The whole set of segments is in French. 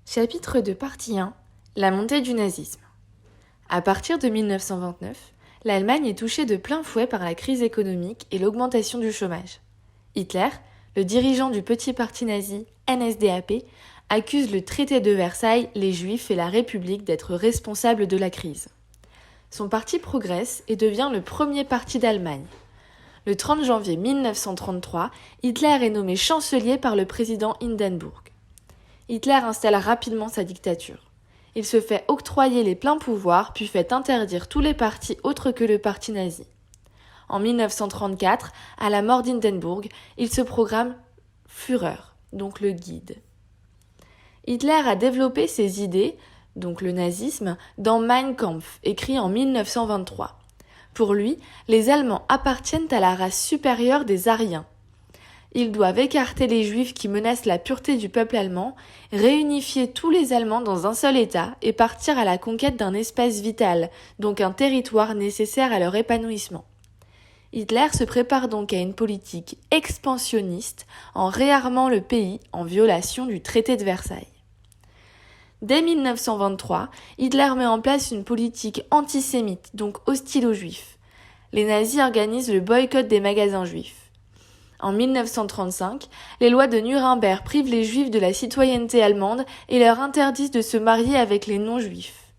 Chapitre 2, partie 1. La montée du nazisme. À partir de 1929, l'Allemagne est touchée de plein fouet par la crise économique et l'augmentation du chômage. Hitler, le dirigeant du petit parti nazi NSDAP, accuse le traité de Versailles, les Juifs et la République d'être responsables de la crise. Son parti progresse et devient le premier parti d'Allemagne. Le 30 janvier 1933, Hitler est nommé chancelier par le président Hindenburg. Hitler installe rapidement sa dictature. Il se fait octroyer les pleins pouvoirs puis fait interdire tous les partis autres que le parti nazi. En 1934, à la mort d'Hindenburg, il se proclame Führer, donc le guide. Hitler a développé ses idées, donc le nazisme, dans Mein Kampf, écrit en 1923. Pour lui, les Allemands appartiennent à la race supérieure des Aryens. Ils doivent écarter les Juifs qui menacent la pureté du peuple allemand, réunifier tous les Allemands dans un seul État et partir à la conquête d'un espace vital, donc un territoire nécessaire à leur épanouissement. Hitler se prépare donc à une politique expansionniste en réarmant le pays en violation du traité de Versailles. Dès 1923, Hitler met en place une politique antisémite, donc hostile aux Juifs. Les nazis organisent le boycott des magasins juifs. En 1935, les lois de Nuremberg privent les Juifs de la citoyenneté allemande et leur interdisent de se marier avec les non-juifs.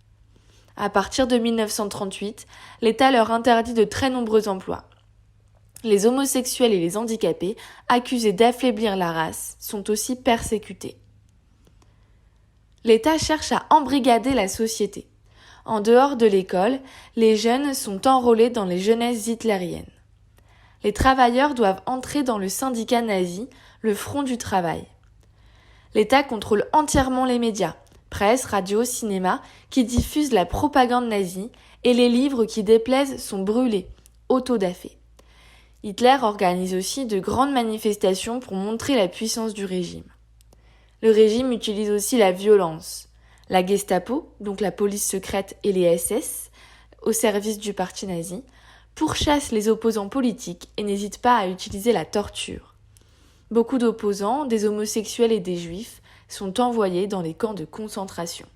À partir de 1938, l'État leur interdit de très nombreux emplois. Les homosexuels et les handicapés, accusés d'affaiblir la race, sont aussi persécutés. L'État cherche à embrigader la société. En dehors de l'école, les jeunes sont enrôlés dans les jeunesses hitlériennes. Les travailleurs doivent entrer dans le syndicat nazi, le Front du Travail. L'État contrôle entièrement les médias, presse, radio, cinéma, qui diffusent la propagande nazie, et les livres qui déplaisent sont brûlés, autodafés. Hitler organise aussi de grandes manifestations pour montrer la puissance du régime. Le régime utilise aussi la violence. La Gestapo, donc la police secrète, et les SS, au service du parti nazi, pourchasse les opposants politiques et n'hésite pas à utiliser la torture. Beaucoup d'opposants, des homosexuels et des juifs, sont envoyés dans les camps de concentration.